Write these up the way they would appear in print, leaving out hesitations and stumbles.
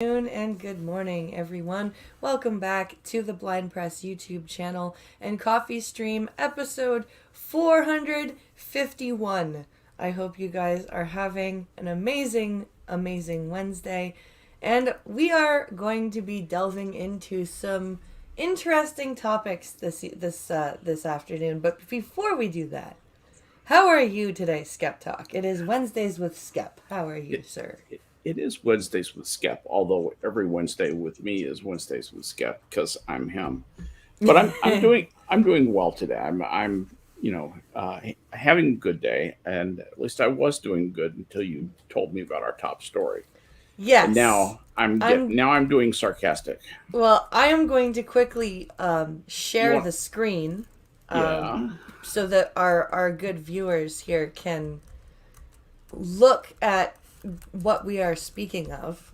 And good morning, everyone. Welcome back to the Blind Press YouTube channel and Coffee Stream episode 451. I hope you guys are having an amazing Wednesday, and we are going to be delving into some interesting topics this afternoon. But before we do that, how are you today, Skep Talk? It is Wednesdays with Skep. How are you, It, sir? it is Wednesdays with Skep, although every Wednesday with me is Wednesdays with Skep because I'm him. But I'm doing well today. I'm having a good day, and at least I was doing good until you told me about our top story. And Yes. now I'm get I'm now I'm doing sarcastic. Well, I am going to quickly You share want? the screen um, Yeah. so that our good viewers here can look at what we are speaking of.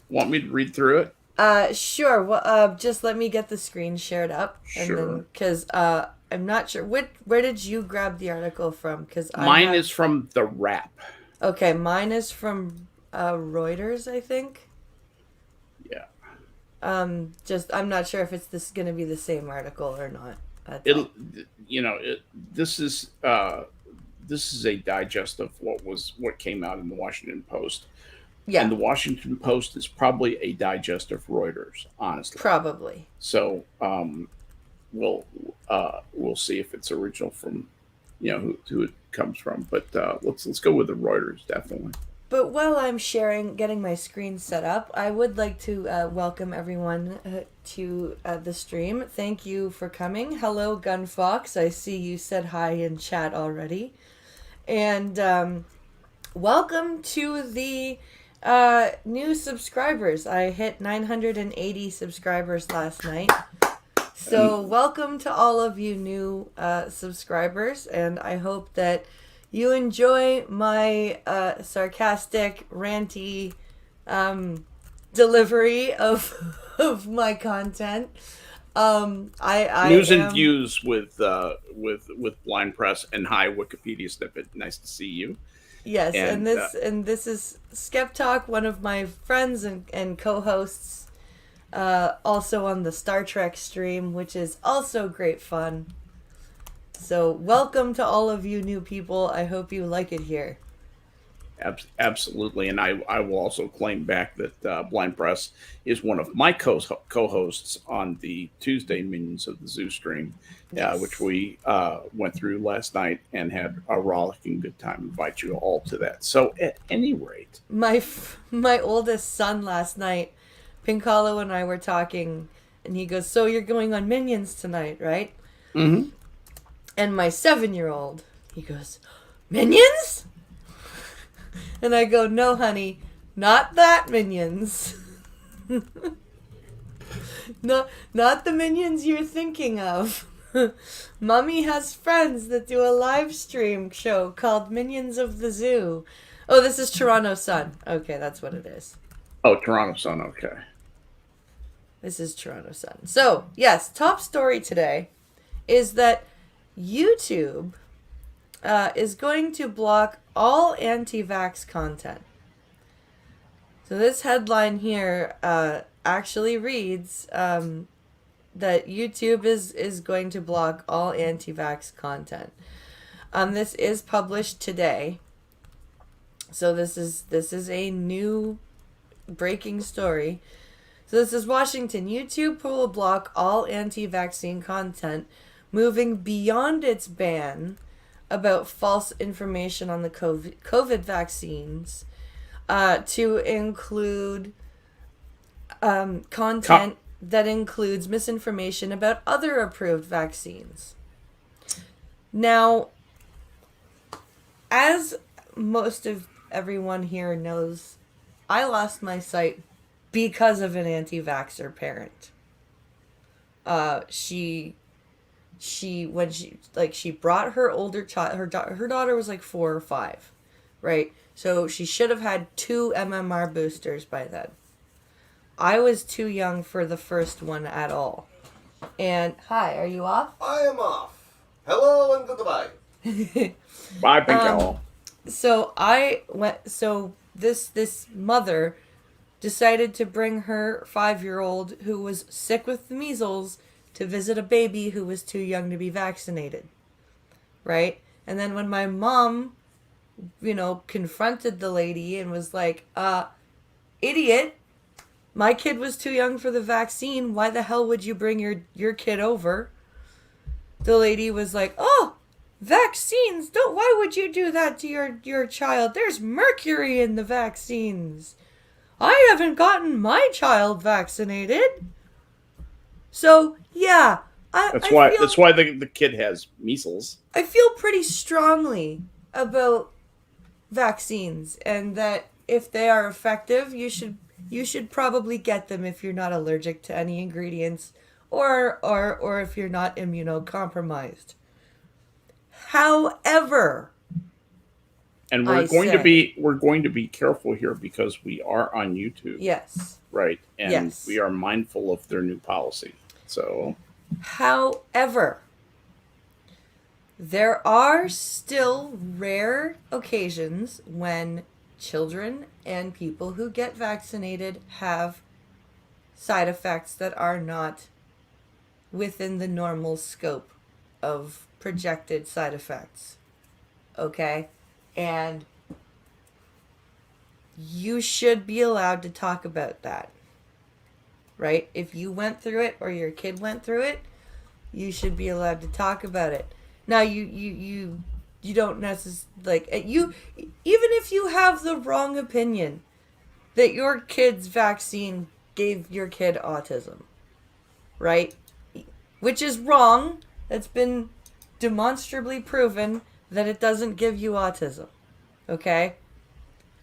Want me to read through it? Sure. Well, just let me get the screen shared up, and then Sure. because I'm not sure where did you grab the article from? Because I Mine have is from the Wrap. okay, mine is from Reuters, I think. Yeah. Just I'm not sure if it's this going to be the same article or not. That's It'll. all. This is this is a digest of what came out in the Washington Post. Yeah, And the Washington Post is probably a digest of Reuters, honestly. probably. So we'll see if it's original from who it comes from. But let's go with the Reuters definitely. But while I'm getting my screen set up, I would like to welcome everyone to the stream. Thank you for coming. Hello, Gunfox. I see you said hi in chat already. And welcome to the new subscribers. I hit 980 subscribers last night. So, And welcome to all of you new subscribers, and I hope that you enjoy my sarcastic, ranty delivery of of my content. I news and am views with Blind Press and Hi Wikipedia snippet. Nice to see you. yes, and And this is Skep Talk, one of my friends and co-hosts. Also on the Star Trek stream, which is also great fun. So, welcome to all of you new people. I hope you like it here. Absolutely, and I will also claim back that Blind Press is one of my co-hosts on the Tuesday Minions of the Zoo stream, which Yes. we went through last night and had a rollicking good time. Invite you all to that. So, at any rate, My oldest son last night, Pincalo and I were talking, and he goes, "So you're going on Minions tonight, right?" mm-hmm. And my 7-year-old, he goes, "Minions?" And I go, "No, honey, not that Minions." No, not the Minions you're thinking of. Mommy has friends that do a live stream show called Minions of the Zoo. Oh, this is Toronto Sun. Okay, that's what it is. Oh, Toronto Sun. Okay. This is Toronto Sun. So, yes, top story today is that YouTube is going to block all anti vax content. So, this headline here actually reads that YouTube is going to block all anti vax content. This is published today. So, this is a new breaking story. So this is Washington. YouTube will block all anti-vaccine content, moving beyond its ban about false information on the COVID vaccines to include Co- content that includes misinformation about other approved vaccines. Now, as most of everyone here knows, I lost my sight because of an anti-vaxxer parent. She when she brought her older child, her daughter was like 4 or 5, right? So she should have had 2 MMR boosters by then. I was too young for the first one at all. And hi, are you off? I am off. Hello and goodbye. Bye, Pinkalo. So I went. So this mother decided to bring her 5-year-old who was sick with the measles to visit a baby who was too young to be vaccinated. Right? And then when my mom, confronted the lady and was like, idiot, my kid was too young for the vaccine. Why the hell would you bring your kid over? The lady was like, oh, vaccines, why would you do that to your child? There's mercury in the vaccines. I haven't gotten my child vaccinated. So, yeah, That's why the kid has measles. I feel pretty strongly about vaccines, and that if they are effective, you should probably get them if you're not allergic to any ingredients, or if you're not immunocompromised. However, and we're going to be careful here because we are on YouTube. Yes. Right. And yes. we are mindful of their new policy. So, however, there are still rare occasions when children and people who get vaccinated have side effects that are not within the normal scope of projected side effects. Okay? And you should be allowed to talk about that. Right? If you went through it or your kid went through it, you should be allowed to talk about it. Now, you don't necessarily, even if you have the wrong opinion that your kid's vaccine gave your kid autism, right? Which is wrong. That's been demonstrably proven that it doesn't give you autism. Okay?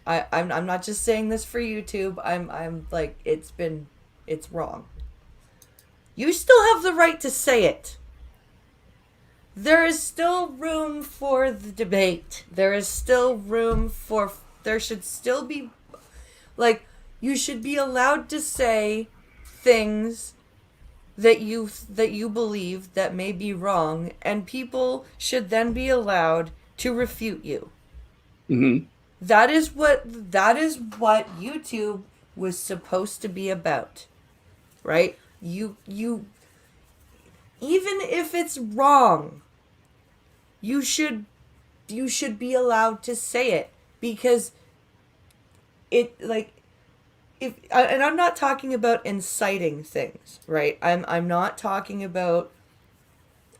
I'm not just saying this for YouTube. I'm like, it's wrong. You still have the right to say it. There is still room for the debate. There should still be, you should be allowed to say things that you believe that may be wrong, and people should then be allowed to refute you. Mm-hmm. That is what YouTube was supposed to be about, right? You even if it's wrong, you should be allowed to say it, because and I'm not talking about inciting things, right? I'm not talking about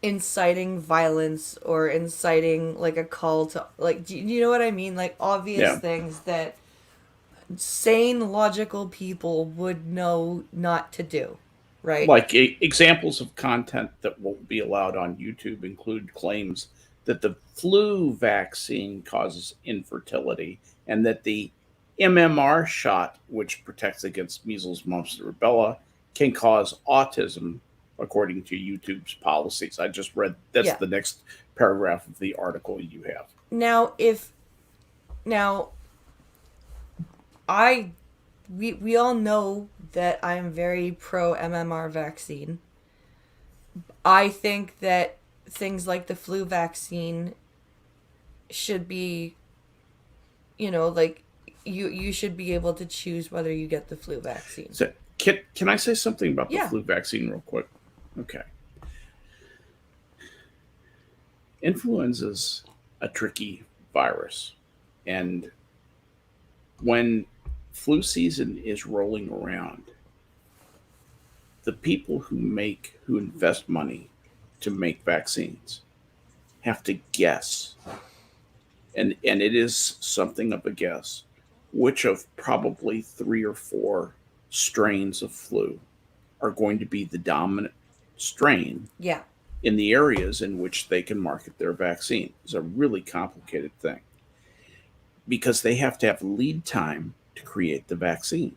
inciting violence or inciting a call to, do you know what I mean? Obvious things that sane, logical people would know not to do, right? Examples of content that won't be allowed on YouTube include claims that the flu vaccine causes infertility and that the MMR shot, which protects against measles, mumps, and rubella, can cause autism, according to YouTube's policies. I just read that's the next paragraph of the article you have. We all know that I'm very pro MMR vaccine. I think that things like the flu vaccine should be, you should be able to choose whether you get the flu vaccine. So, can I say something about the flu vaccine real quick? Okay. Influenza's a tricky virus. And when flu season is rolling around, the people who invest money to make vaccines have to guess, and it is something of a guess, which of probably 3 or 4 strains of flu are going to be the dominant strain in the areas in which they can market their vaccine. It's a really complicated thing because they have to have lead time to create the vaccine.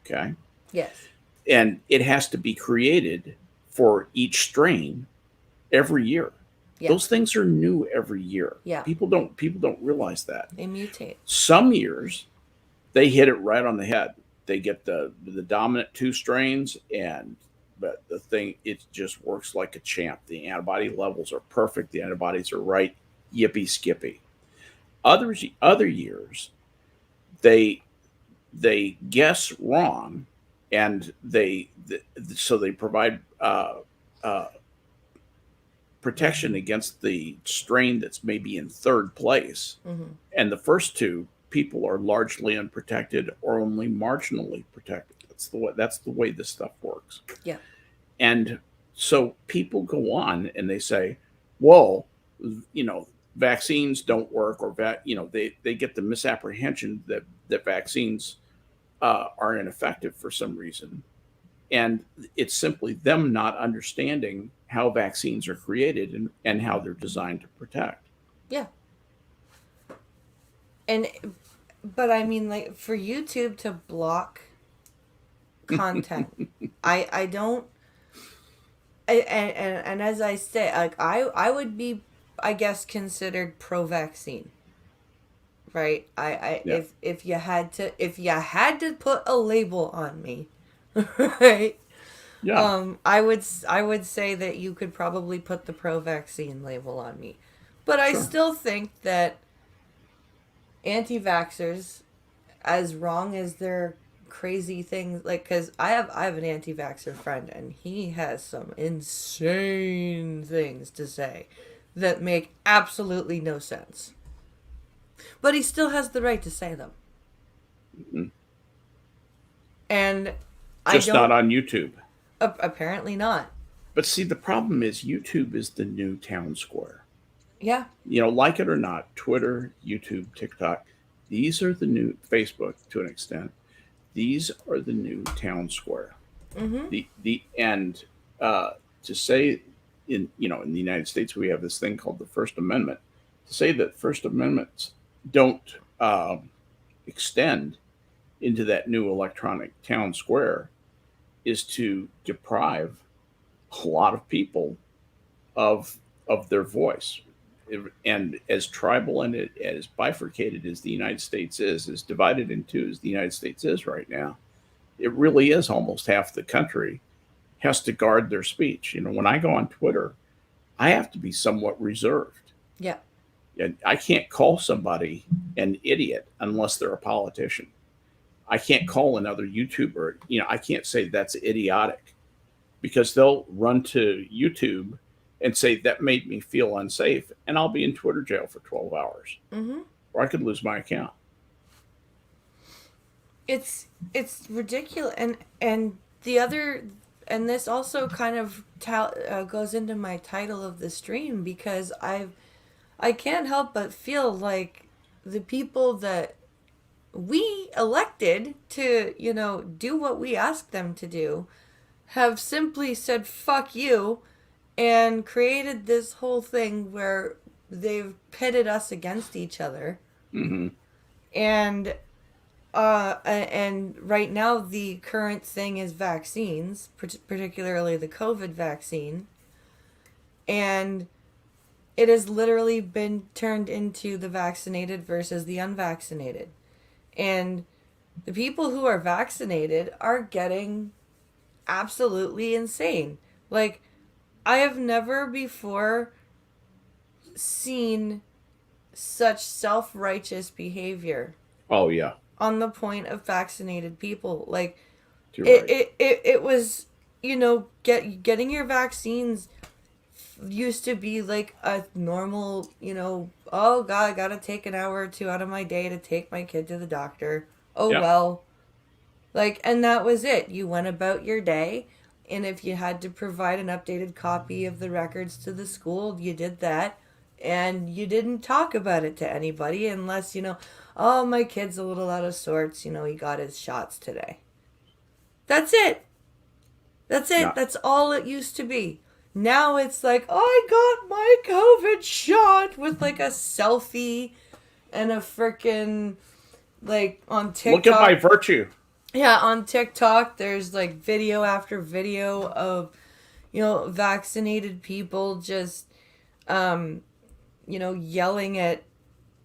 Okay? Yes. And it has to be created for each strain every year. Yeah. Those things are new every year. Yeah. People don't realize that. They mutate. Some years they hit it right on the head. They get the dominant 2 strains, but the thing, it just works like a champ. The antibody levels are perfect. The antibodies are right. Yippee skippy. Other years, they they guess wrong, and so they provide uh, protection against the strain that's maybe in third place, Mm-hmm. and the first two people are largely unprotected or only marginally protected. That's the way this stuff works. Yeah. And so people go on and they say, "Well, vaccines don't work," or they get the misapprehension that vaccines are ineffective for some reason, and it's simply them not understanding how vaccines are created and how they're designed to protect. Yeah. And but I mean, like, for YouTube to block content, I don't. And as I say, like, I would be, I guess, considered pro-vaccine, right? I Yeah, if you had to put a label on me, right? yeah, I would say that you could probably put the pro-vaccine label on me, but I sure. still think that anti-vaxxers, as wrong as their crazy things, like, because I have an anti-vaxxer friend and he has some insane things to say that make absolutely no sense, but he still has the right to say them. Mhm. And I Just not don't, on YouTube. apparently not. But see, the problem is YouTube is the new town square. Yeah. Like it or not, Twitter, YouTube, TikTok, these are the new Facebook to an extent. These are the new town square. Mm-hmm. The and to say in the United States we have this thing called the First Amendment. To say that First Amendments don't extend into that new electronic town square is to deprive a lot of people of their voice. And as tribal and as bifurcated as the United States is, as divided in two as the United States is right now, it really is almost half the country has to guard their speech. When I go on Twitter, I have to be somewhat reserved. Yeah. And I can't call somebody an idiot unless they're a politician. I can't call another YouTuber, I can't say that's idiotic because they'll run to YouTube and say that made me feel unsafe, and I'll be in Twitter jail for 12 hours, Mm-hmm. or I could lose my account. It's ridiculous, and the other, and this also kind of goes into my title of the stream, because I can't help but feel like the people that we elected to, do what we asked them to do, have simply said fuck you and created this whole thing where they've pitted us against each other. Hmm. And and right now the current thing is vaccines, particularly the COVID vaccine, and it has literally been turned into the vaccinated versus the unvaccinated. And the people who are vaccinated are getting absolutely insane. Like, I have never before seen such self-righteous behavior Oh yeah, on the point of vaccinated people. Like, you're it right. it, it, it was, getting your vaccines used to be like a normal, oh god, I gotta take an hour or two out of my day to take my kid to the doctor. Oh Yeah, well. Like, and that was it. You went about your day, and if you had to provide an updated copy of the records to the school, you did that, and you didn't talk about it to anybody unless, oh, my kid's a little out of sorts, he got his shots today. That's it. That's it. yeah. That's all it used to be. Now it's like, oh, I got my COVID shot with like a selfie and a freaking, like, on Look at my TikTok. virtue. Yeah, on TikTok, there's like video after video of, vaccinated people just, yelling at,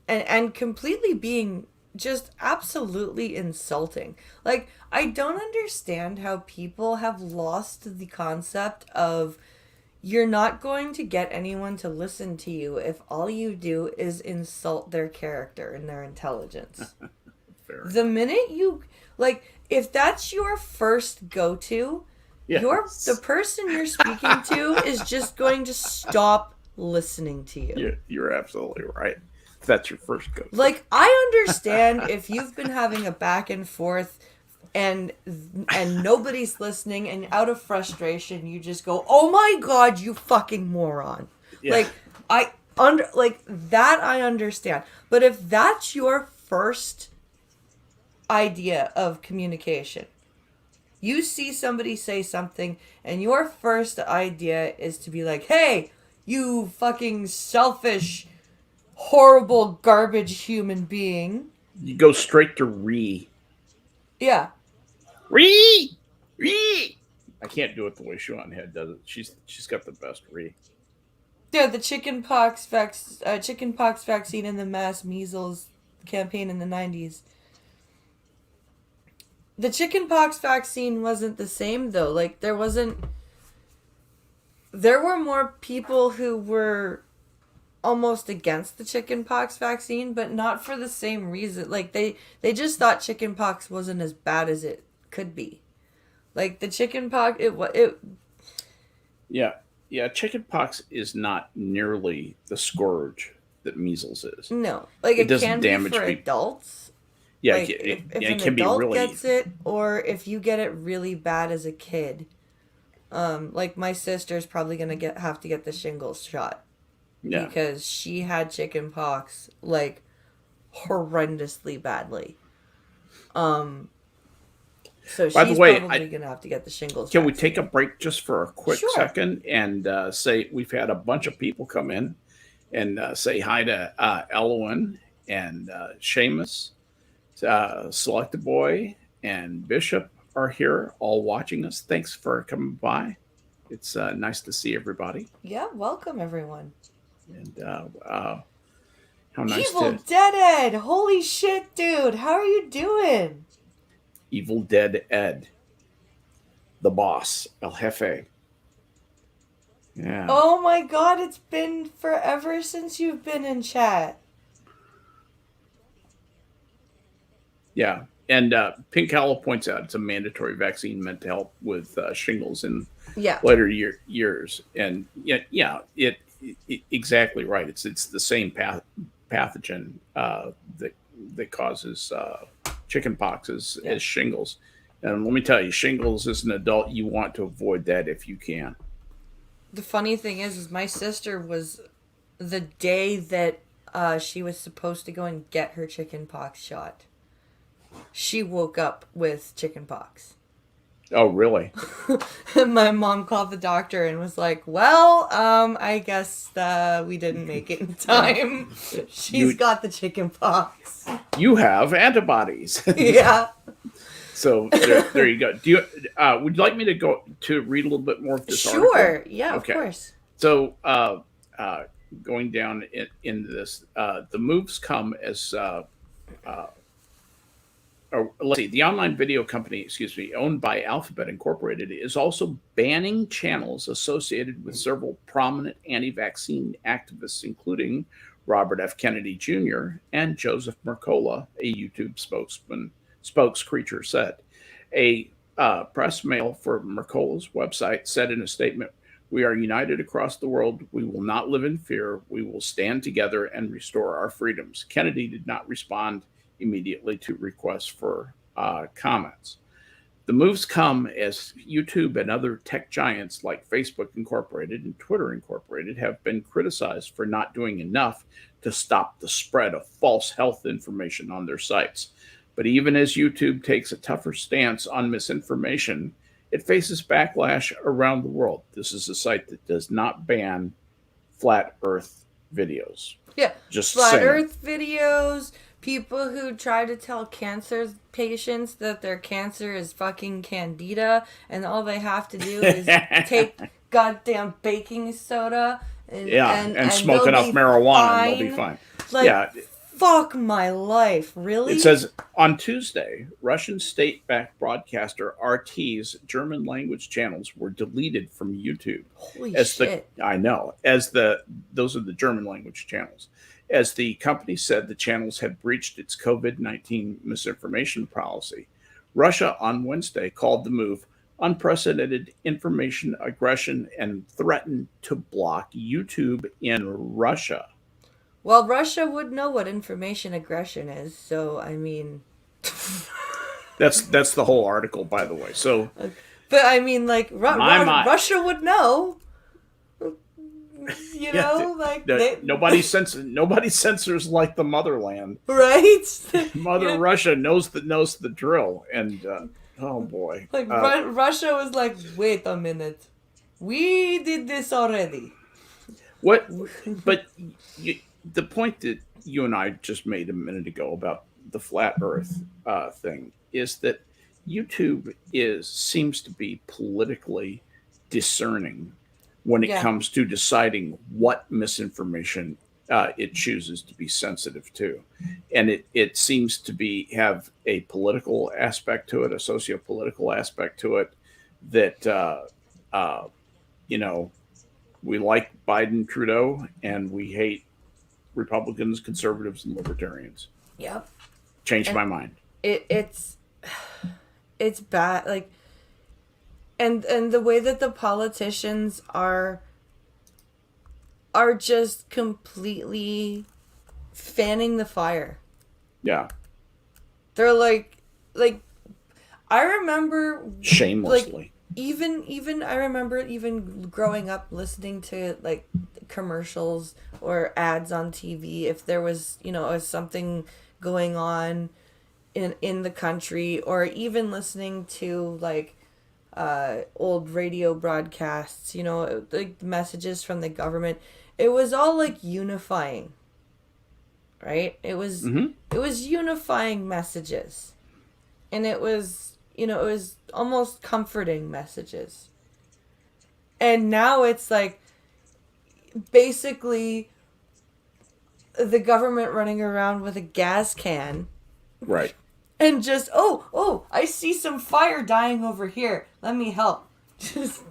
and completely being just absolutely insulting. Like, I don't understand how people have lost the concept of, you're not going to get anyone to listen to you if all you do is insult their character and their intelligence. there. The minute you if that's your first go-to, the person you're speaking to is just going to stop listening to you. You're absolutely right. If that's your first go. Like, I understand if you've been having a back and forth and nobody's listening, and out of frustration you just go, "Oh my god, you fucking moron." Yeah. I understand. But if that's your first idea of communication, you see somebody say something and your first idea is to be like, "Hey, you fucking selfish, horrible, garbage human being." You go straight to re. Yeah. Re! I can't do it the way Sean Head does it. She's got the best re. Yeah, the chickenpox vaccine and the mass measles campaign in the 90s. The chickenpox vaccine wasn't the same, though. Like, there were more people who were almost against the chickenpox vaccine, but not for the same reason. Like, they just thought chickenpox wasn't as bad as it could be. Like, the chickenpox, Yeah, chickenpox is not nearly the scourge that measles is. No. Like, it can be for adults. Yeah, like, if an can adult be really... gets it, or if you get it really bad as a kid. Like, my sister's probably gonna have to get the shingles shot. Yeah. Because she had chickenpox, like, horrendously badly. So By the she's way, probably gonna have to get the shingles. Can we take a break just for a quick Sure. second and say we've had a bunch of people come in and say hi to Elwin and Seamus, Selected Boy, and Bishop are here, all watching us. Thanks for coming by. It's nice to see everybody. Yeah, welcome everyone. And how nice Evil Dead Ed! Holy shit, dude! How are you doing? Evil Dead Ed, the boss, El Jefe. Yeah. Oh my god, it's been forever since you've been in chat. Yeah. And Pink Hollow points out it's a mandatory vaccine meant to help with shingles in later years. And it exactly right. It's the same pathogen that causes chickenpox as shingles. And let me tell you, shingles as an adult, you want to avoid that if you can. The funny thing is my sister was, the day that she was supposed to go and get her chickenpox shot, she woke up with chickenpox. Oh, really? And my mom called the doctor and was like, "Well, I guess we didn't make it in time. She's got the chickenpox. You have antibodies." Yeah. So there you go. Do you would you like me to go to read a little bit more of this article? Sure. Yeah, okay. Of course. So going down into this, the moves come as let's see, the online video company, owned by Alphabet Incorporated, is also banning channels associated with several prominent anti-vaccine activists, including Robert F. Kennedy Jr. and Joseph Mercola, a YouTube spokescreature said. A press mail for Mercola's website said in a statement, "We are united across the world. We will not live in fear. We will stand together and restore our freedoms." Kennedy did not respond immediately to requests for comments. The moves come as YouTube and other tech giants like Facebook Incorporated and Twitter Incorporated have been criticized for not doing enough to stop the spread of false health information on their sites. But even as YouTube takes a tougher stance on misinformation, it faces backlash around the world. This is a site that does not ban flat Earth videos. Yeah, just flat Earth videos. People who try to tell cancer patients that their cancer is fucking candida, and all they have to do is take goddamn baking soda and smoke enough marijuana, and they'll be fine. Like, fuck my life, really? It says, on Tuesday, Russian state-backed broadcaster RT's German language channels were deleted from YouTube. Holy shit. I know. Those are the German language channels. as the company said the channels had breached its COVID-19 misinformation policy. Russia on Wednesday called the move unprecedented information aggression and threatened to block YouTube in Russia. Well, Russia would know what information aggression is, so I mean. That's the whole article, by the way. So, But I mean, like, my Russia would know. You yeah, know, like they, nobody censors like the motherland. right? Mother Yeah. Russia knows the drill, and oh boy, Like Russia was like, wait a minute, we did this already. what? But the point that you and I just made a minute ago about the flat Earth thing is that YouTube seems to be politically discerning when it Yeah. comes to deciding what misinformation it chooses to be sensitive to, and it seems to have a political aspect to it, a socio-political aspect to it that uh, you know we like Biden, Trudeau, and we hate Republicans, conservatives, and libertarians. Yep. Changed And my mind. It's bad. Like, and the way that the politicians are just completely fanning the fire. Yeah, They're like I remember shamelessly. even I remember even growing up listening to like commercials or ads on TV if there was, something going on in the country, or even listening to like old radio broadcasts, like messages from the government. It was all like unifying, right? It was unifying messages, and it was almost comforting messages. And now it's like basically the government running around with a gas can, Right. and just I see some fire dying over here, let me help. Just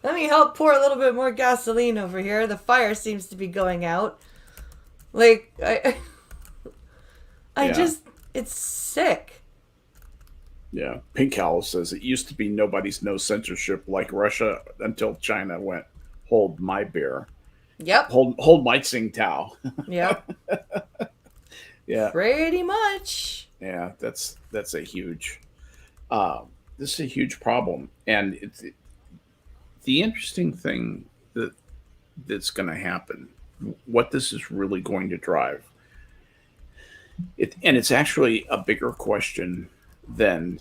let me help pour a little bit more gasoline over here, the fire seems to be going out. Like I Yeah. just, it's sick. Yeah. Pink Owl says it used to be nobody's no censorship like Russia until China went, hold my beer. Yep. Hold my Tsing Tao. Yep. Yeah. Pretty much. Yeah. That's a huge this is a huge problem. And the interesting thing that's going to happen, what this is really going to drive, and it's actually a bigger question than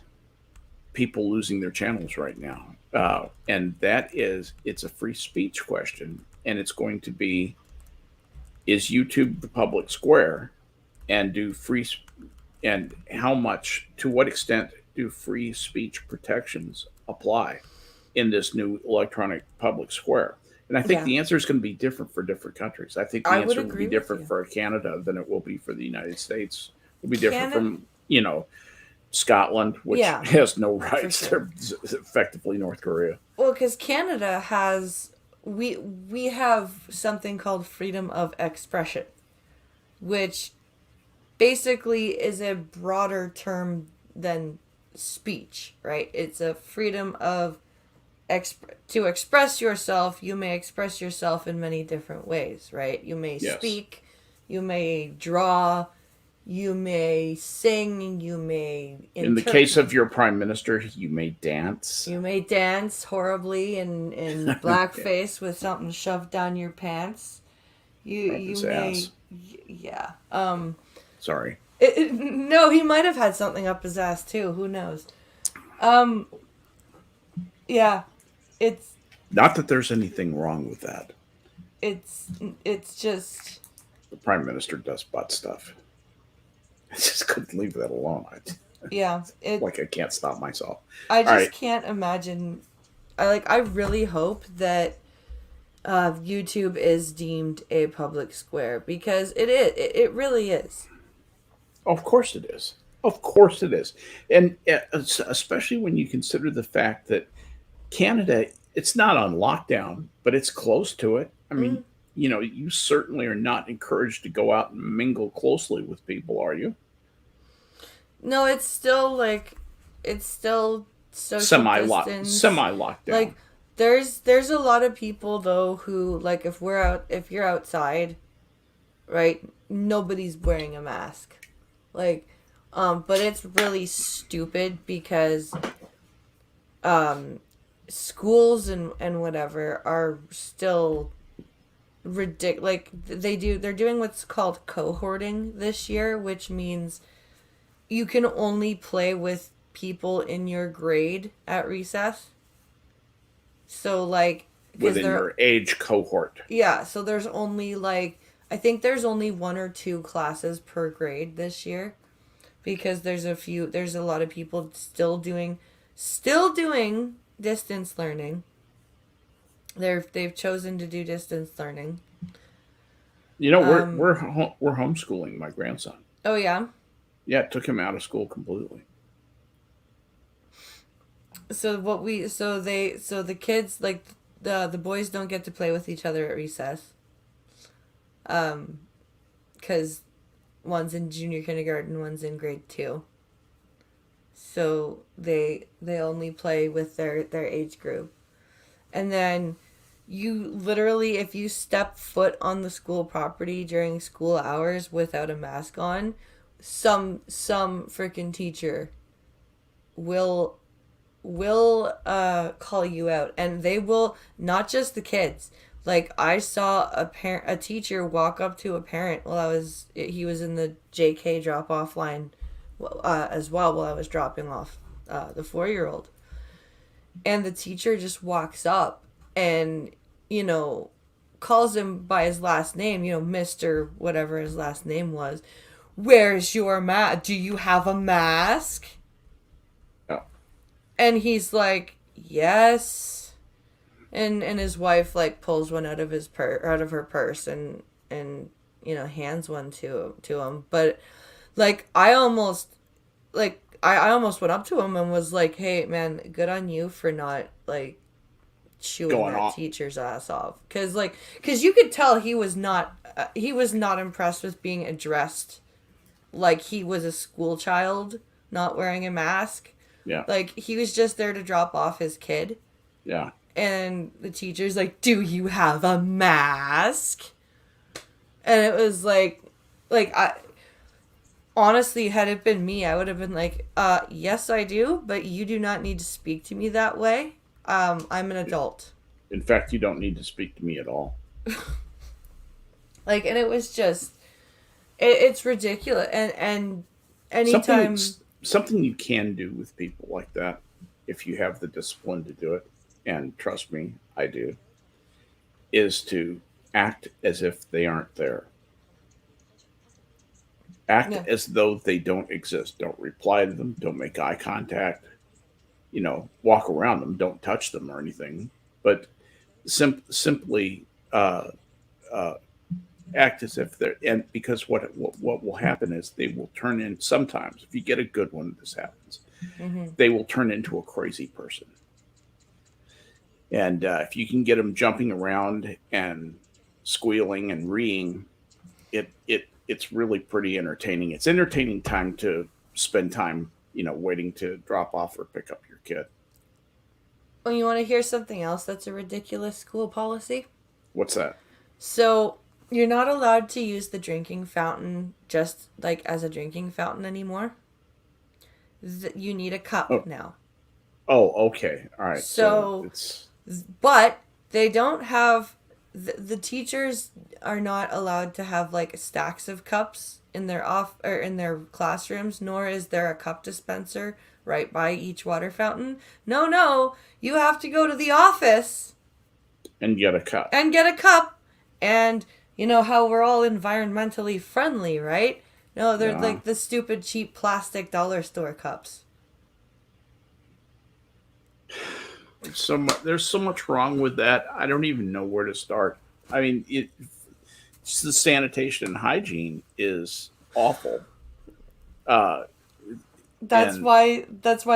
people losing their channels right now. And that is, it's a free speech question. And it's going to be, is YouTube the public square? And and how much, to what extent do free speech protections apply in this new electronic public square? And I think Yeah. the answer is going to be different for different countries. I think the I would answer will agree be with different you. for Canada than it will be for the United States. It'll be different Canada- from, Scotland, which Yeah, has no rights. sure. They're effectively North Korea. Well, because Canada has, we have something called freedom of expression, which basically is a broader term than speech, right? It's a freedom of to express yourself. You may express yourself in many different ways, right? You may Yes. speak, you may draw, you may sing, you may In the case of your prime minister, you may dance. you may dance horribly in blackface with something shoved down your pants. Up You his may, ass. yeah. Sorry. No, he might have had something up his ass too. Who knows? Yeah, it's Not that there's anything wrong with that. it's just, The prime minister does butt stuff. I just couldn't leave that alone. yeah. I can't stop myself. I just right. can't imagine. I really hope that YouTube is deemed a public square, because it is. It really is. Of course it is. Of course it is. And especially when you consider the fact that Canada, it's not on lockdown, but it's close to it. I mean, you certainly are not encouraged to go out and mingle closely with people, are you? No, it's still social distance. Semi lockdown. Like there's a lot of people though who like if you're outside, right? Nobody's wearing a mask. Like but it's really stupid because schools and whatever are still ridiculous. Like they're doing what's called cohorting this year, which means you can only play with people in your grade at recess. So like because Within they're your age cohort. yeah, so there's only like I think there's only one or two classes per grade this year because there's a lot of people still doing distance learning. They've chosen to do distance learning. We're homeschooling my grandson. Oh yeah. Yeah, it took him out of school completely. So the kids like the boys don't get to play with each other at recess. Cuz one's in junior kindergarten, one's in grade 2. So they only play with their age group. And then you literally if you step foot on the school property during school hours without a mask on, some freaking teacher will call you out, and they will not just the kids. Like I saw a teacher walk up to a parent while he was in the JK drop off line as well while I was dropping off the 4-year-old, and the teacher just walks up and calls him by his last name, Mr. whatever his last name was. Where's your mask? Do you have a mask? Yeah. And he's like, yes. And his wife like pulls one out of her purse and hands one to him. But like I almost went up to him and was like, "Hey man, good on you for not like chewing Going that off. teacher's ass off." Cuz you could tell he was not impressed with being addressed like he was a school child not wearing a mask. Yeah. Like he was just there to drop off his kid. Yeah. And the teacher's like, "Do you have a mask?" And it was like I honestly, had it been me, I would have been like, yes I do, but you do not need to speak to me that way. I'm an adult." In fact, you don't need to speak to me at all. Like, and it was just it's ridiculous. And anytime Something you can do with people like that, if you have the discipline to do it, and trust me, I do, is to act as if they aren't there. Act yeah. as though they don't exist. Don't reply to them. Don't make eye contact. Walk around them. Don't touch them or anything. But simply uh, act as if they're, and because what will happen is they will turn in, sometimes if you get a good one, this happens, Mm-hmm. they will turn into a crazy person. And if you can get them jumping around and squealing and reeing, it's really pretty entertaining. It's entertaining time to spend time waiting to drop off or pick up your kid. Oh, you want to hear something else that's a ridiculous school policy? What's that? So you're not allowed to use the drinking fountain just like as a drinking fountain anymore. You need a cup Oh, now. okay, all right. So So, it's but they don't have the teachers are not allowed to have like stacks of cups in their in their classrooms, nor is there a cup dispenser right by each water fountain. No, you have to go to the office and get a cut. and get a cup. And you know how we're all environmentally friendly, right? No, they're Yeah. like the stupid cheap plastic dollar store cups. There's so much wrong with that. I don't even know where to start. I mean, just the sanitation and hygiene is awful. Uh, That's And why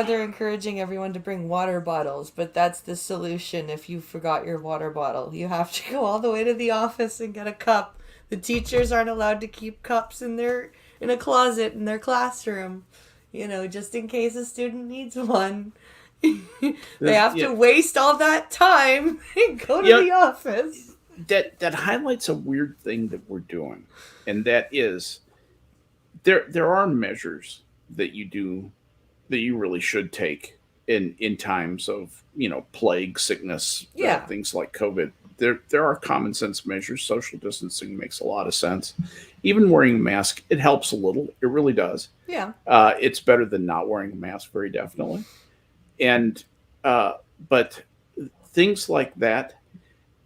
they're encouraging everyone to bring water bottles, but that's the solution if you forgot your water bottle. You have to go all the way to the office and get a cup. The teachers aren't allowed to keep cups in a closet in their classroom, just in case a student needs one. They have yeah, to waste all that time and go to yeah, the office. that highlights a weird thing that we're doing, and that is there are measures that you do that you really should take in times of plague, sickness, Yeah. things like COVID. There are common sense measures. Social distancing makes a lot of sense. Even wearing a mask, it helps a little. It really does. Yeah. It's better than not wearing a mask, very definitely. And uh, but things like that,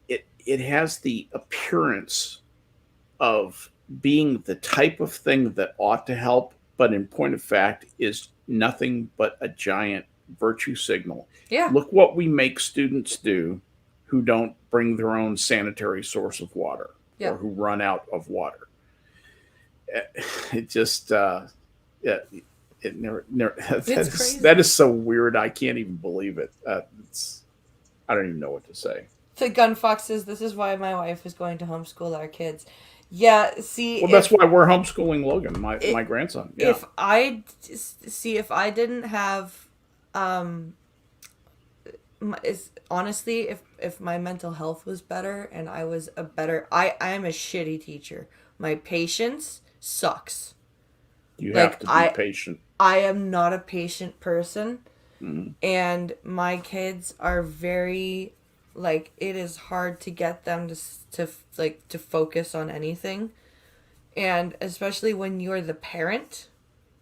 it has the appearance of being the type of thing that ought to help, but in point of fact is nothing but a giant virtue signal. Yeah. Look what we make students do who don't bring their own sanitary source of water Yeah. or who run out of water. It just, yeah, it never It's crazy. that is so weird. I can't even believe it. I don't even know what to say. The gun fox says this is why my wife is going to homeschool our kids. Yeah, see, Well, that's why we're homeschooling Logan, my it, grandson. Yeah, if I didn't have, is honestly, if my mental health was better and I was I am a shitty teacher. My patience sucks. you have Like to be patient. I am not a patient person, Mhm. and my kids are very, like, it is hard to get them to focus on anything, and especially when you're the parent,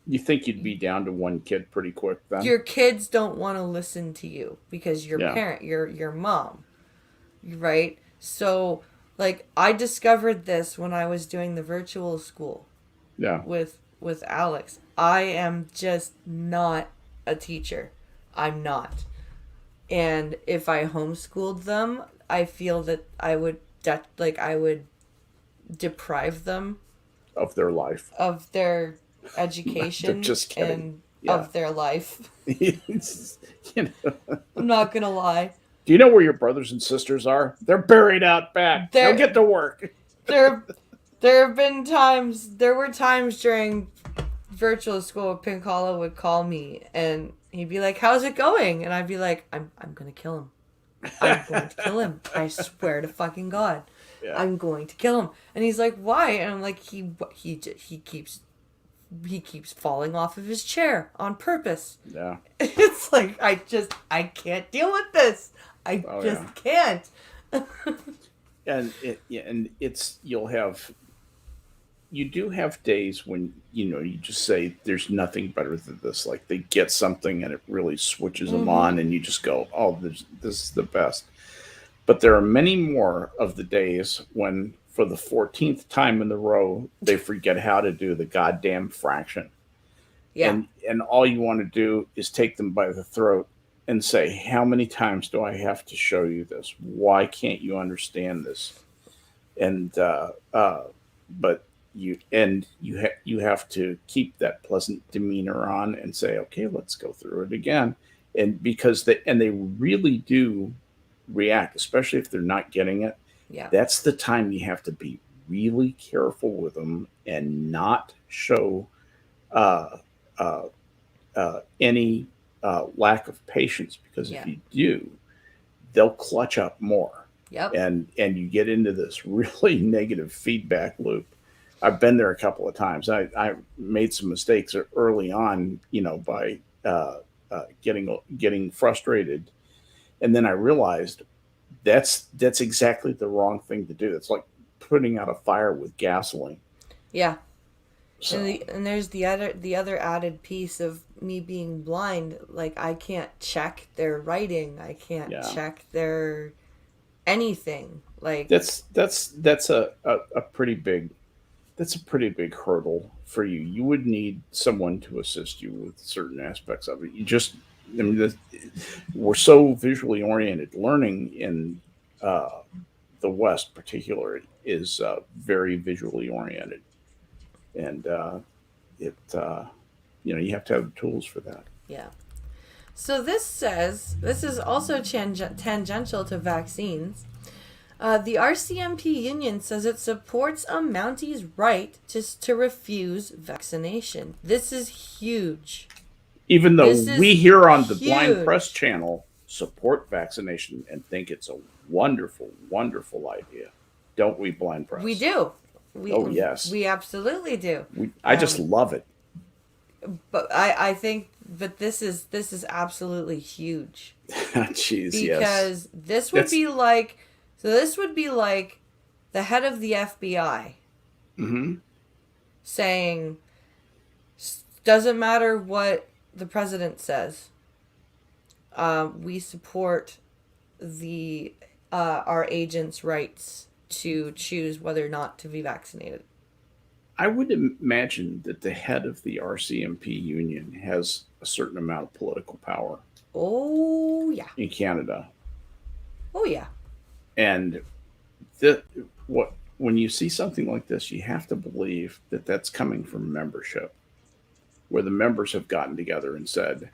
You think you'd be down to one kid pretty quick then? your kids don't want to listen to you because you're Yeah, parent, your mom, right? So, like, I discovered this when I was doing the virtual school yeah. with Alex. I am just not a teacher. I'm not. And if I homeschooled them, I feel that I would deprive them Of their life. of their They're education just kidding. and Yeah. of their life. It's, I'm not gonna lie. do you know where your brothers and sisters are? They're buried out back. They'll There get to work. there there were times during virtual school Pink Hollow would call me and he'd be like, "How's it going?" And I'd be like, I'm gonna kill him. I'm going to kill him. I swear to fucking God. Yeah. I'm going to kill him." And he's like, "Why?" And I'm like, he keeps falling off of his chair on purpose. Yeah. It's like I can't deal with this. I Oh, just yeah. can't. And it's you do have days when you just say there's nothing better than this. Like they get something and it really switches them Mm-hmm. on, and you just go, "Oh, this is the best." But there are many more of the days when, for the 14th time in the row, they forget how to do the goddamn fraction, Yeah. and all you want to do is take them by the throat and say, "How many times do I have to show you this? Why can't you understand this?" And but you have to keep that pleasant demeanor on and say, "Okay, let's go through it again," and they really do react, especially if they're not getting it. Yeah. That's the time you have to be really careful with them and not show uh, uh, any lack of patience, because if Yeah. you do, they'll clutch up more, Yep. and you get into this really negative feedback loop. I've been there a couple of times. I made some mistakes early on, by getting frustrated, and then I realized that's exactly the wrong thing to do. It's like putting out a fire with gasoline. Yeah. So And there's the other added piece of me being blind. Like I can't check their writing. I can't yeah, check their anything. Like that's a pretty big that's a pretty big hurdle for you. You would need someone to assist you with certain aspects of it. I mean, we're so visually oriented. Learning in uh, the West, particularly, is very visually oriented, and it You have to have the tools for that. Yeah. So this is also tangential to vaccines. The RCMP union says it supports a Mounties' right to refuse vaccination. This is huge. Even though we here on the huge. Blind Press channel support vaccination and think it's a wonderful, wonderful idea, don't we, Blind Press? We do. Yes. We absolutely do. I just love it. But I think this is absolutely huge. Jeez, because this would be like the head of the FBI saying, doesn't matter what the president says, we support our agents' rights to choose whether or not to be vaccinated. I would imagine that the head of the RCMP union has a certain amount of political power. Oh, yeah. In Canada. Oh, yeah. And when you see something like this, you have to believe that that's coming from membership, where the members have gotten together and said,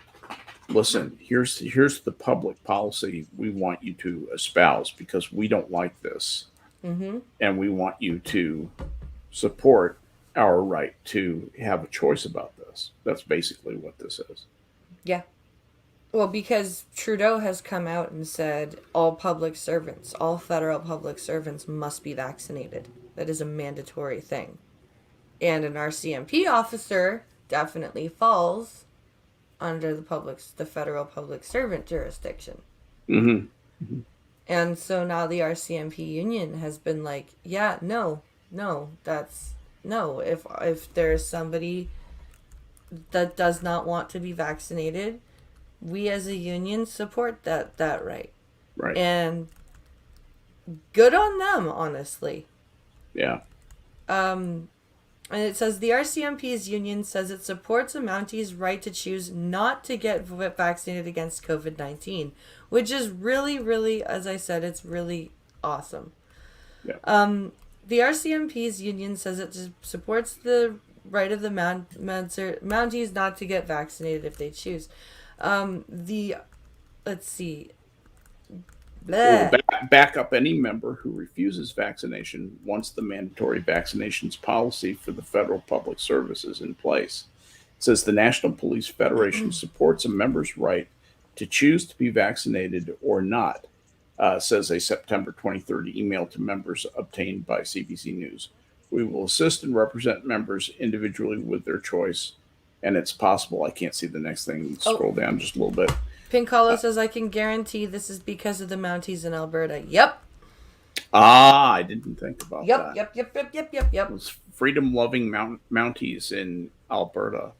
listen, here's the public policy we want you to espouse because we don't like this. Mm-hmm. And we want you to support our right to have a choice about this. That's basically what this is. Yeah. Well, because Trudeau has come out and said all federal public servants must be vaccinated. That is a mandatory thing. And an RCMP officer definitely falls under the federal public servant jurisdiction. Mm-hmm. Mm-hmm. And so now the RCMP union has been like, yeah, no, if there's somebody that does not want to be vaccinated, we as a union support that right. Right. And good on them, honestly. Yeah. And it says the RCMP's union says it supports a Mounties' right to choose not to get vaccinated against COVID-19, which is really, really, as I said, it's really awesome. Yeah. The RCMP's union says it supports the right of the Mounties not to get vaccinated if they choose. Let's see. Back up any member who refuses vaccination once the mandatory vaccinations policy for the federal public service is in place. It says the National Police Federation supports a member's right to choose to be vaccinated or not, says a September 23rd email to members obtained by CBC News. We will assist and represent members individually with their choice, and it's possible. I can't see the next thing. Scroll down just a little bit. Pink Hollow says, I can guarantee this is because of the Mounties in Alberta. Yep. I didn't think about that. Yep. Those freedom-loving Mounties in Alberta.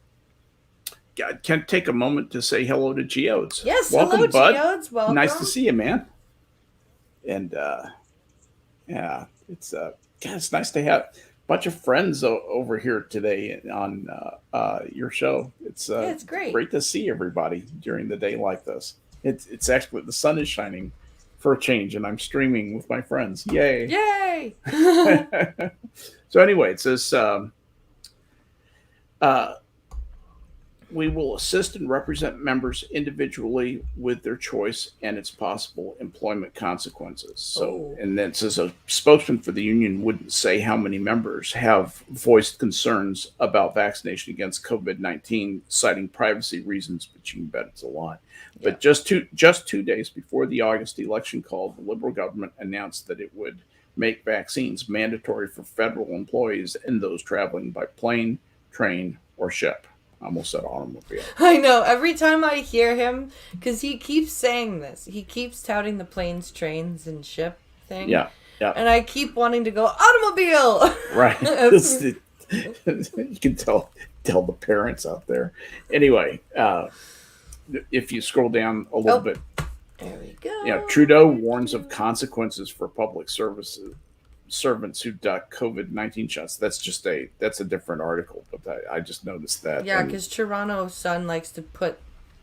Can take a moment to say hello to Geodes. Yes, welcome, hello, bud. Geodes. Welcome. Nice to see you, man. And yeah, it's nice to have a bunch of friends over here today on your show. It's great. Great to see everybody during the day like this. It's actually the sun is shining for a change, and I'm streaming with my friends. Yay! So anyway, it says we will assist and represent members individually with their choice and its possible employment consequences. So, and then it says a spokesman for the union wouldn't say how many members have voiced concerns about vaccination against COVID-19, citing privacy reasons, but you can bet it's a lot. Yeah. But just 2 days before the August election call, the Liberal government announced that it would make vaccines mandatory for federal employees and those traveling by plane, train, or ship. I almost said automobile. I know. Every time I hear him, because he keeps saying this, he keeps touting the planes, trains, and ship thing. Yeah. And I keep wanting to go automobile. Right. You can tell the parents out there. Anyway, if you scroll down a little bit, there we go. Trudeau warns of consequences for public servants who duck COVID-19 shots. That's a different article, but I just noticed that. Yeah, because Toronto Sun likes to put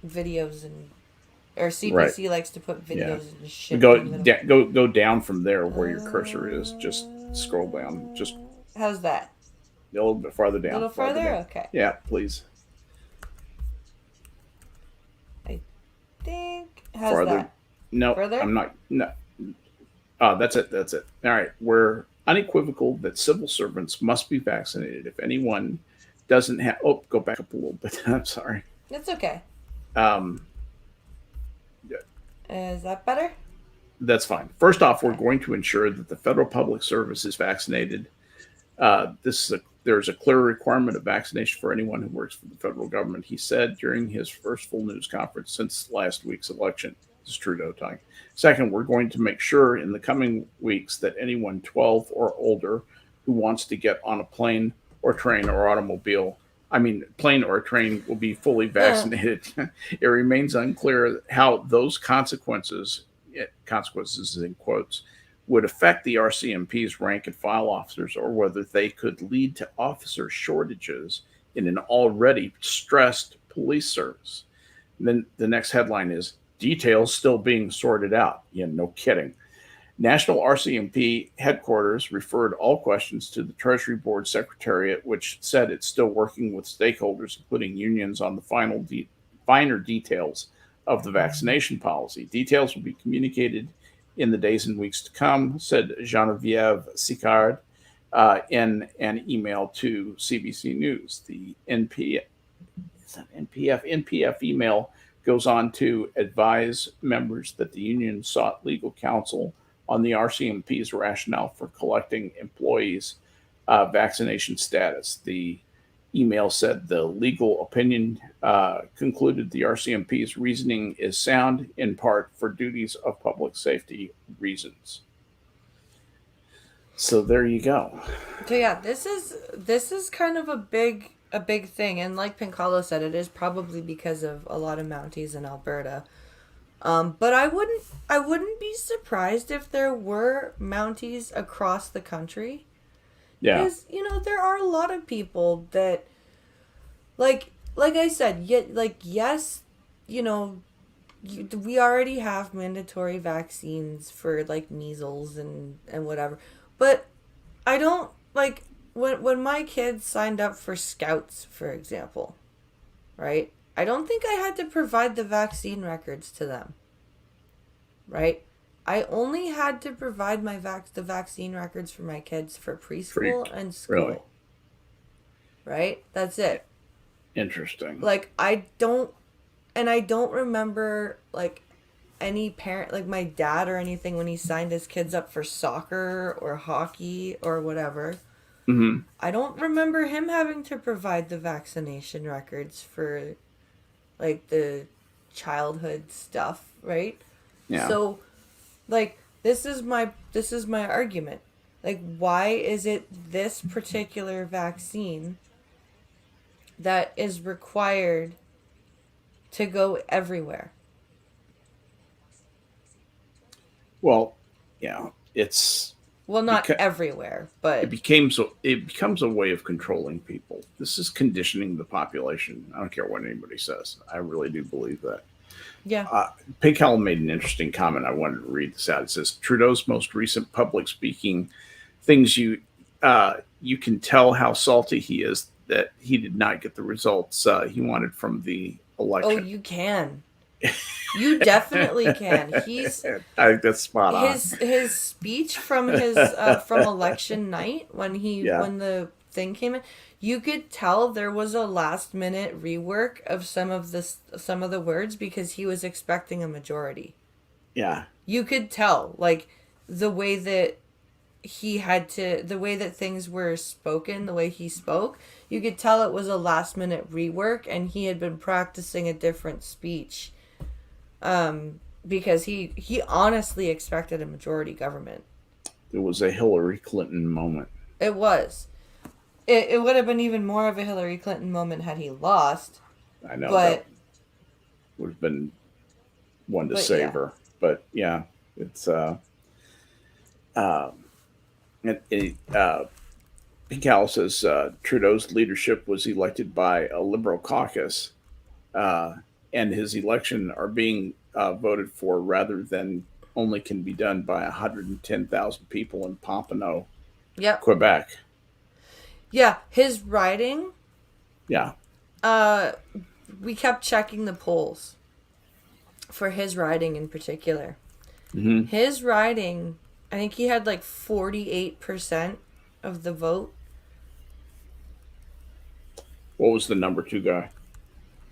videos or CBC likes to put videos and shit. Go down from there where your cursor is. Just scroll down. Just how's that? A little bit farther down. A little farther? Okay. Yeah, please. How's farther. that? No, Further? I'm not. No, that's it. That's it. All right. We're unequivocal that civil servants must be vaccinated. If anyone doesn't have, oh, go back up a little bit. I'm sorry. It's okay. Um, Is that better? that's fine. First off, we're Okay. going to ensure that the federal public service is vaccinated. There's a clear requirement of vaccination for anyone who works for the federal government, he said during his first full news conference since last week's election. This is Trudeau talking. Second, we're going to make sure in the coming weeks that anyone 12 or older who wants to get on a plane or train or automobile, plane or train, will be fully vaccinated. It remains unclear how those consequences in quotes, would affect the RCMP's rank and file officers, or whether they could lead to officer shortages in an already stressed police service. And then the next headline is details still being sorted out. Yeah, no kidding. National RCMP headquarters referred all questions to the Treasury Board Secretariat, which said it's still working with stakeholders, including unions, on the finer details of the vaccination policy. Details will be communicated in the days and weeks to come, said Genevieve Sicard in an email to CBC News. The NPF email goes on to advise members that the union sought legal counsel on the RCMP's rationale for collecting employees' vaccination status. The email said the legal opinion concluded the RCMP's reasoning is sound, in part for duties of public safety reasons. So there you go. So yeah, this is kind of a big thing, and like Pincalo said, it is probably because of a lot of Mounties in Alberta. But I wouldn't be surprised if there were Mounties across the country. Yeah. Because, there are a lot of people that, like I said, yes, we already have mandatory vaccines for, like, measles and whatever. But I don't, like, when my kids signed up for Scouts, for example, right? I don't think I had to provide the vaccine records to them, right? I only had to provide the vaccine records for my kids for preschool and school. Really? Right? That's it. Interesting. Like, I don't remember, like, any parent, like my dad or anything, when he signed his kids up for soccer or hockey or whatever. Mm-hmm. I don't remember him having to provide the vaccination records for, like, the childhood stuff, right? Yeah. So, like, this is my argument. Like, why is it this particular vaccine that is required to go everywhere? Well, yeah, it's Well, not everywhere, but it becomes a way of controlling people. This is conditioning the population. I don't care what anybody says. I really do believe that. yeah. Pink Hell made an interesting comment. I wanted to read this out. It says Trudeau's most recent public speaking things you can tell how salty he is that he did not get the results he wanted from the election. Oh, you can. You definitely can. He's I think that's spot on. his speech from his from election night when the thing came in, you could tell there was a last minute rework of some of the words because he was expecting a majority. Yeah. You could tell, like, the way that the way that things were spoken, the way he spoke, you could tell it was a last minute rework and he had been practicing a different speech. Because he honestly expected a majority government. It was a Hillary Clinton moment. It was. It would have been even more of a Hillary Clinton moment had he lost. I know, but that would have been one to save her. But yeah, it's Pink Owl says Trudeau's leadership was elected by a liberal caucus, and his election are being voted for rather than only can be done by 110,000 people in Pompano, Quebec. Yeah, his riding. Yeah. We kept checking the polls. for his riding in particular. Mm-hmm. His riding, I think he had like 48% of the vote. What was the number two guy?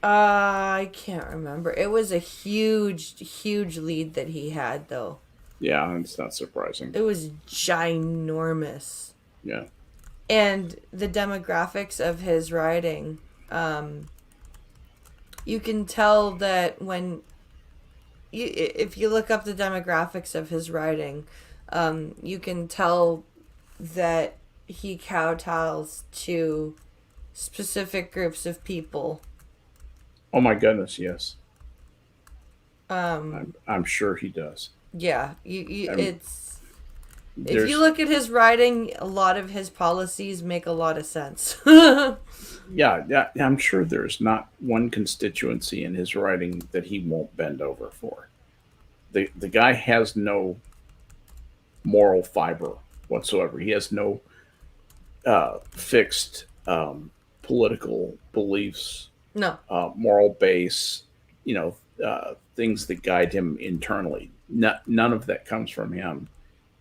I can't remember. It was a huge, huge lead that he had, though. Yeah, it's not surprising. It was ginormous. Yeah. And the demographics of his riding, you can tell that when if you look up the demographics of his riding, you can tell that he kowtows to specific groups of people. Oh my goodness, yes. Um, I'm sure he does. yeah, I'm- it's if There's, you look at his writing, a lot of his policies make a lot of sense. yeah, I'm sure there's not one constituency in his writing that he won't bend over for. The guy has no moral fiber whatsoever. He has no fixed political beliefs, No, moral base, things that guide him internally. None of that comes from him.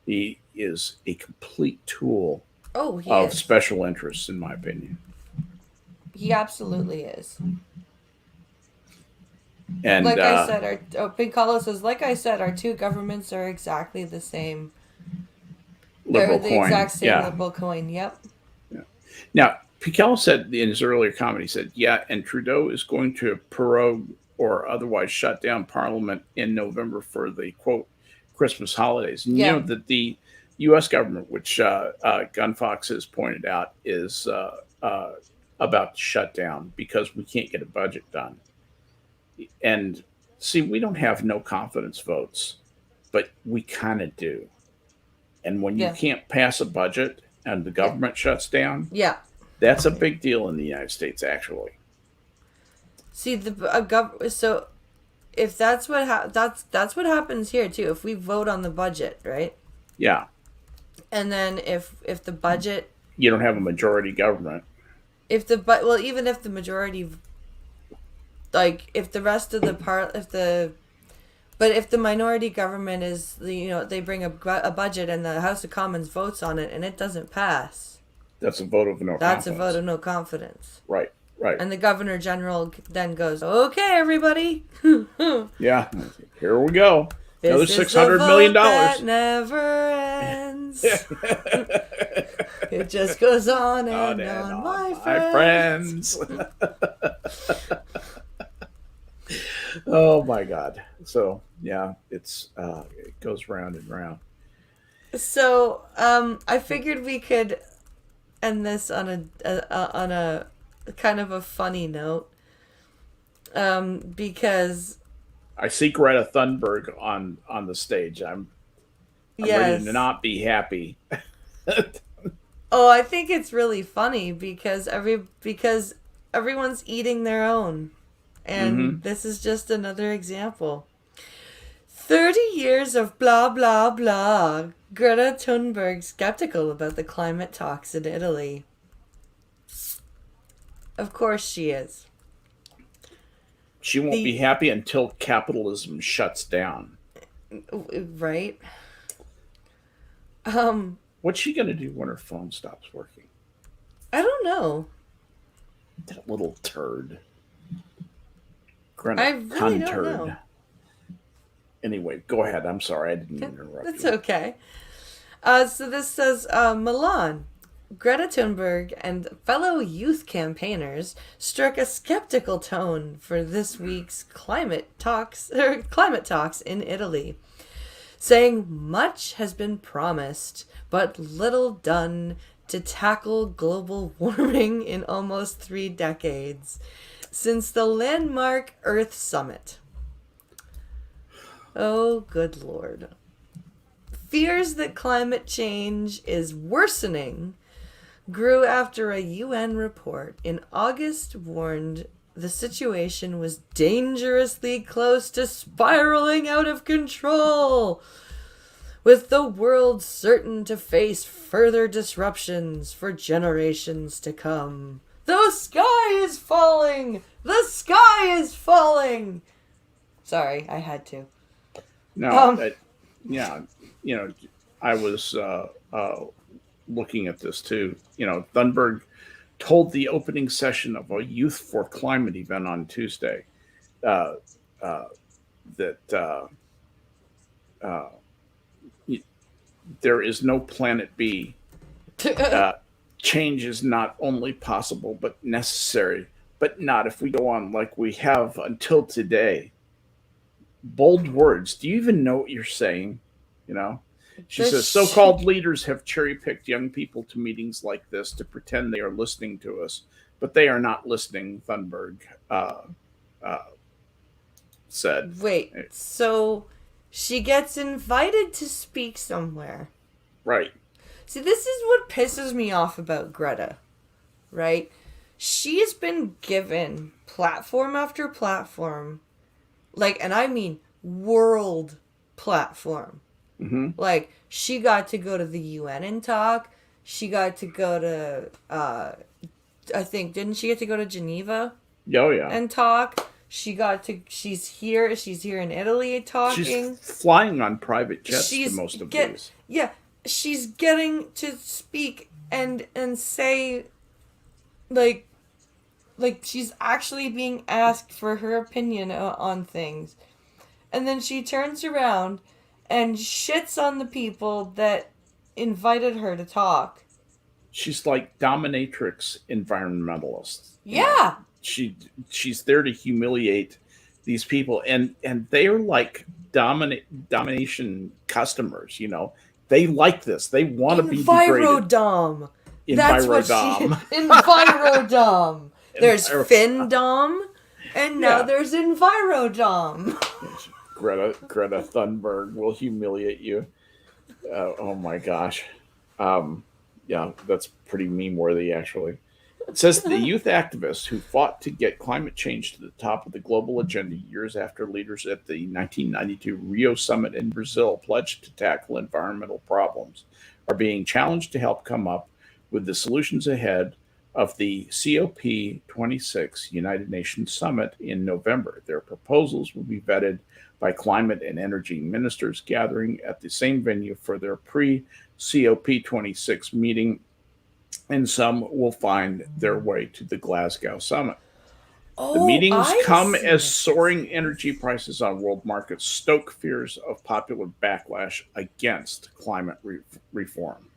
He is a complete tool oh, he of is. special interests, in my opinion. He absolutely is. And Like I said, Big Carlo says, like I said, our two governments are exactly the same. liberal They're the coin, exact same yeah. liberal coin. Yep. Now, Piquet said in his earlier comment, he said, "Yeah, and Trudeau is going to prorogue or otherwise shut down Parliament in November for the quote Christmas holidays." And Yeah. you know that the U.S. government, which Gunfox has pointed out, is about to shut down because we can't get a budget done. And see, we don't have no confidence votes, but we kind of do. And when you Yeah. can't pass a budget and the government shuts down, Yeah. that's a big deal in the United States, actually. See so if that's what that's what happens here too. If we vote on the budget, right? Yeah, And then if the budget you don't have a majority government. well, even if the majority, like if the rest of the part if the but if the minority government is they bring a budget and the House of Commons votes on it and it doesn't pass, That's a vote of no that's confidence. a vote of no confidence. Right. And the Governor General then goes, "Okay, everybody, Yeah, here we go. Another this is $600 the million. vote that never ends. It just goes on and on, my friends." Oh my God. So yeah, it goes round and round. So I figured we could end this on a kind of a funny note, because I see Greta Thunberg on the stage. I'm ready to not be happy. Oh, I think it's really funny because everyone's eating their own, and this is just another example. 30 years of blah blah blah. Greta Thunberg skeptical about the climate talks in Italy. Of course she is. She won't be happy until capitalism shuts down. Right? What's she going to do when her phone stops working? I don't know. That little turd. Greta I really don't turd. know. Anyway, go ahead. I'm sorry. I didn't interrupt That's you. okay. So this says, Milan. Greta Thunberg and fellow youth campaigners struck a skeptical tone for this week's climate talks in Italy, saying much has been promised but little done to tackle global warming in almost 3 decades since the landmark Earth Summit. Oh, good Lord. Fears that climate change is worsening grew after a UN report in August warned the situation was dangerously close to spiraling out of control, with the world certain to face further disruptions for generations to come. The sky is falling! The sky is falling! Sorry, I had to. No, Um, yeah, I was looking at this too. Thunberg told the opening session of a Youth for Climate event on Tuesday uh, uh, that uh, there is no planet B. Uh, Change is not only possible but necessary, but not if we go on like we have until today. Bold words. Do you even know what you're saying? You know? She the says so called leaders have cherry picked young people to meetings like this to pretend they are listening to us, but they are not listening, Thunberg uh, said. Wait, so she gets invited to speak somewhere. Right. See, this is what pisses me off about Greta, right? She's been given platform after platform, like, and I mean world platform. Mm-hmm. Like, she got to go to the UN and talk. She got to go to, I think, didn't she get to go to Geneva Oh, yeah. and talk? She's here in Italy talking. She's flying on private jets to She's most of these. Yeah, she's getting to speak and say, like, she's actually being asked for her opinion on things. And then she turns around and shits on the people that invited her to talk. She's like dominatrix environmentalist. Yeah. She's there to humiliate these people, and they are like domination customers. They like this. They want to be degraded. Envirodom. That's what she... Envirodom. Envirodom. There's Enviro- Findom, and now Yeah. there's Envirodom. Greta Thunberg will humiliate you. Oh my gosh. Yeah, that's pretty meme worthy, actually. It says the youth activists who fought to get climate change to the top of the global agenda years after leaders at the 1992 Rio summit in Brazil pledged to tackle environmental problems are being challenged to help come up with the solutions ahead of the COP26 United Nations summit in November. Their proposals will be vetted by climate and energy ministers gathering at the same venue for their pre-COP26 meeting, and some will find their way to the Glasgow summit. The meetings come as soaring energy prices on world markets stoke fears of popular backlash against climate reform.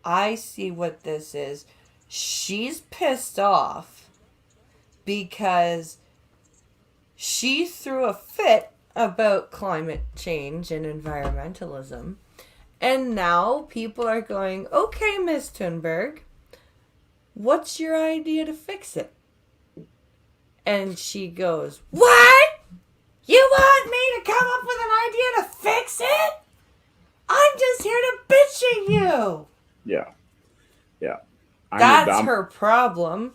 I see what this is. She's pissed off because she threw a fit about climate change and environmentalism. And now people are going, okay, Miss Thunberg, what's your idea to fix it? And she goes, what? You want me to come up with an idea to fix it? I'm just here to bitch at you. Yeah. That's her problem.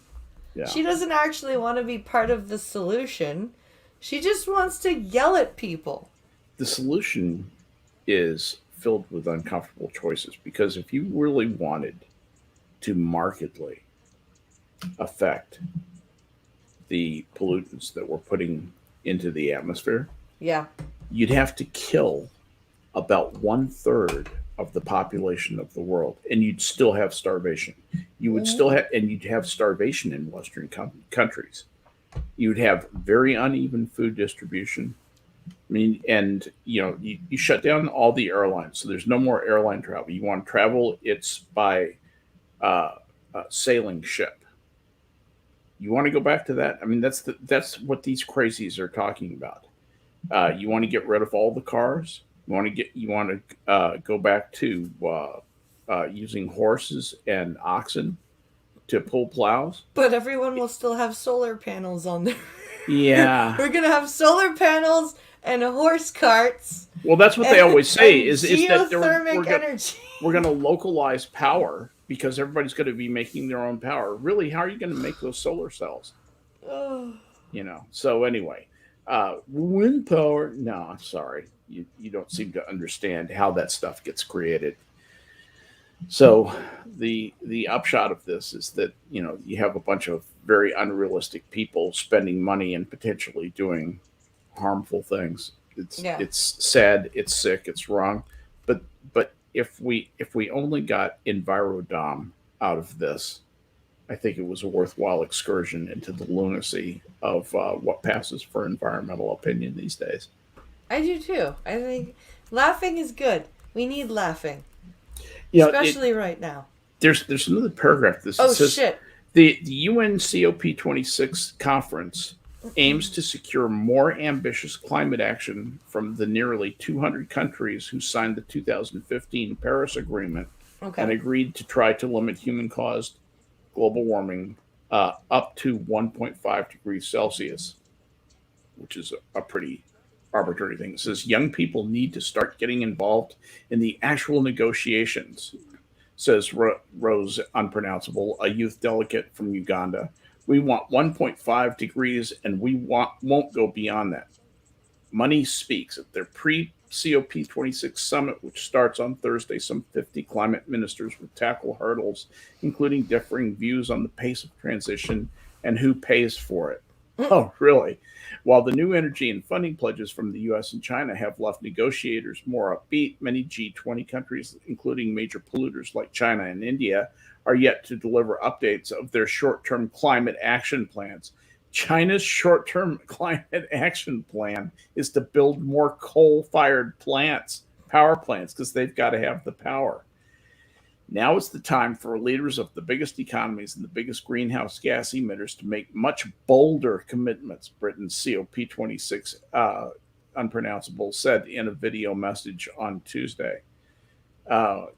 Yeah. She doesn't actually want to be part of the solution. She just wants to yell at people. The solution is filled with uncomfortable choices, because if you really wanted to markedly affect the pollutants that we're putting into the atmosphere, Yeah. you'd have to kill about 1/3 of the population of the world, and you'd still have starvation. You would still have, and you'd have starvation in Western countries. You'd have very uneven food distribution. I mean, and you shut down all the airlines, so there's no more airline travel. You want to travel, it's by sailing ship. You want to go back to that? I mean, that's what these crazies are talking about. You want to get rid of all the cars. You want to go back to using horses and oxen to pull plows. But everyone will still have solar panels on there. Yeah. We're going to have solar panels and horse carts. Well, that's what they always say is that geothermic energy. we're going to localize power because everybody's going to be making their own power. Really, how are you going to make those solar cells? Oh. So anyway, wind power. No, I'm sorry. You don't seem to understand how that stuff gets created. So the upshot of this is that you have a bunch of very unrealistic people spending money and potentially doing harmful things. Yeah. It's sad, it's sick, it's wrong. But if we only got Envirodom out of this, I think it was a worthwhile excursion into the lunacy of what passes for environmental opinion these days. I do too. I think laughing is good. We need laughing, You know, especially right now. there's another paragraph. This it Oh says shit. the UN COP26 conference aims to secure more ambitious climate action from the nearly 200 countries who signed the 2015 Paris Agreement and Okay. agreed to try to limit human-caused global warming up to 1.5 degrees Celsius, which is a pretty arbitrary thing. It says young people need to start getting involved in the actual negotiations, says Rose Unpronounceable, a youth delegate from Uganda. We want 1.5 degrees and won't go beyond that. Money speaks. At their pre COP26 summit, which starts on Thursday, some 50 climate ministers will tackle hurdles, including differing views on the pace of transition and who pays for it. Oh, really? While the new energy and funding pledges from the US and China have left negotiators more upbeat, many G20 countries, including major polluters like China and India, are yet to deliver updates of their short term climate action plans. China's short term climate action plan is to build more coal fired power plants, because they've got to have the power. Now is the time for leaders of the biggest economies and the biggest greenhouse gas emitters to make much bolder commitments, Britain's COP26 Unpronounceable said in a video message on Tuesday.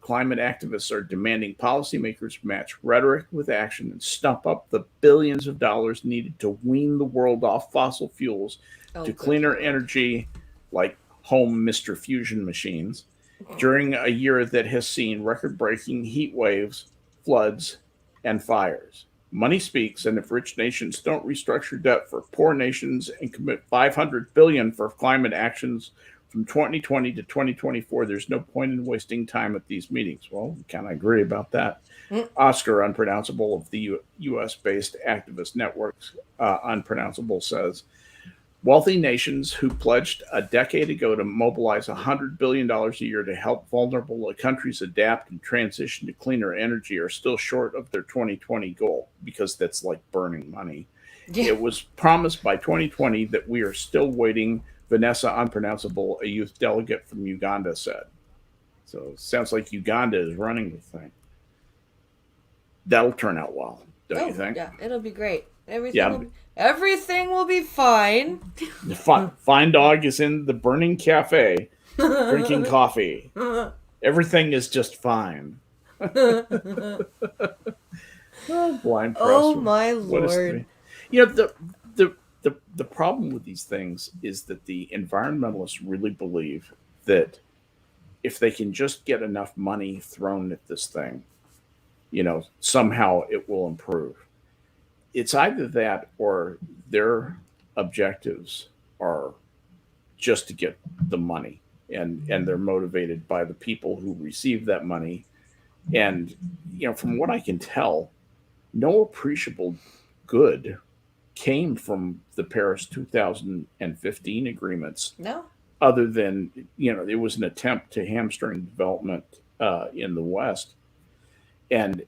Climate activists are demanding policymakers match rhetoric with action and stump up the billions of dollars needed to wean the world off fossil fuels Oh, to good cleaner lord. energy like home Mr. Fusion machines during a year that has seen record breaking heat waves, floods, and fires. Money speaks, and if rich nations don't restructure debt for poor nations and commit 500 billion for climate actions from 2020 to 2024, there's no point in wasting time at these meetings. Well, we kind of agree about that. Mm. Oscar Unpronounceable of the US based activist networks, Unpronounceable, says wealthy nations who pledged a decade ago to mobilize $100 billion a year to help vulnerable countries adapt and transition to cleaner energy are still short of their 2020 goal, because that's like burning money. Yeah. It was promised by 2020 that we are still waiting, Vanessa Unpronounceable, a youth delegate from Uganda, said. So it sounds like Uganda is running the thing. That'll turn out well, don't you think? Yeah, it'll be great. Yeah. Everything will be fine. The fine dog is in the burning cafe drinking coffee. Everything is just fine. Oh, blind press. Oh my What is lord. the problem with these things is that the environmentalists really believe that if they can just get enough money thrown at this thing, somehow it will improve. It's either that or their objectives are just to get the money, and they're motivated by the people who receive that money. And from what I can tell, no appreciable good came from the Paris 2015 agreements, No? other than it was an attempt to hamstring development in the West, and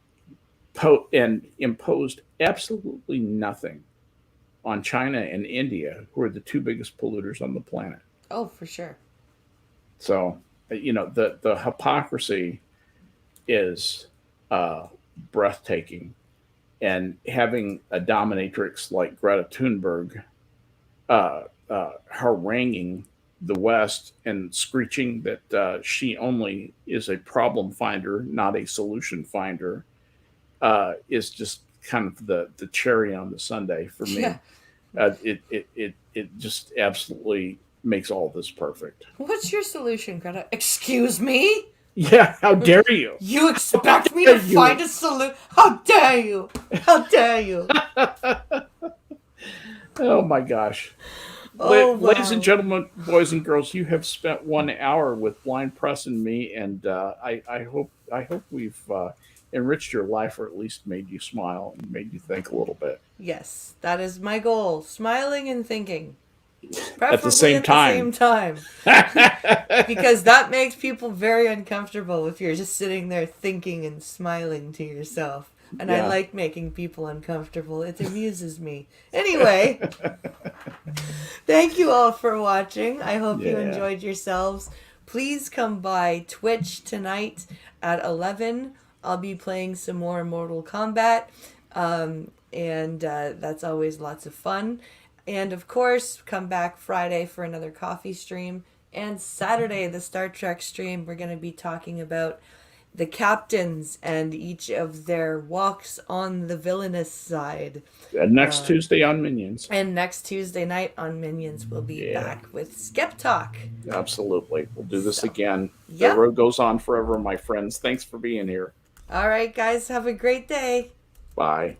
and imposed absolutely nothing on China and India, who are the two biggest polluters on the planet. Oh, for sure. So the hypocrisy is breathtaking, and having a dominatrix like Greta Thunberg haranguing the West and screeching that she only is a problem finder, not a solution finder, is just kind of the cherry on the sundae for me. Yeah. It just absolutely makes all this perfect. What's your solution, Greta? Excuse me? Yeah, how dare you? You expect me to find a solution? How dare you? How dare you? Oh my gosh. Oh, wow. Ladies and gentlemen, boys and girls, you have spent 1 hour with Blind Press and me, and I hope we've enriched your life, or at least made you smile and made you think a little bit. Yes, that is my goal. Smiling and thinking. Preferably At the same time. Because that makes people very uncomfortable if you're just sitting there thinking and smiling to yourself. And I Yeah. like making people uncomfortable. It amuses me. Anyway, thank you all for watching. I hope you Yeah. enjoyed yourselves. Please come by Twitch tonight at 11. I'll be playing some more Mortal Kombat. And that's always lots of fun. And of course, come back Friday for another coffee stream. And Saturday, the Star Trek stream, we're going to be talking about the captains and each of their walks on the villainous side. And next Tuesday on Minions. And next Tuesday night on Minions, we'll be Yeah. back with Skep Talk. Absolutely. We'll do this again. Yep. The road goes on forever, my friends. Thanks for being here. All right, guys, have a great day. Bye.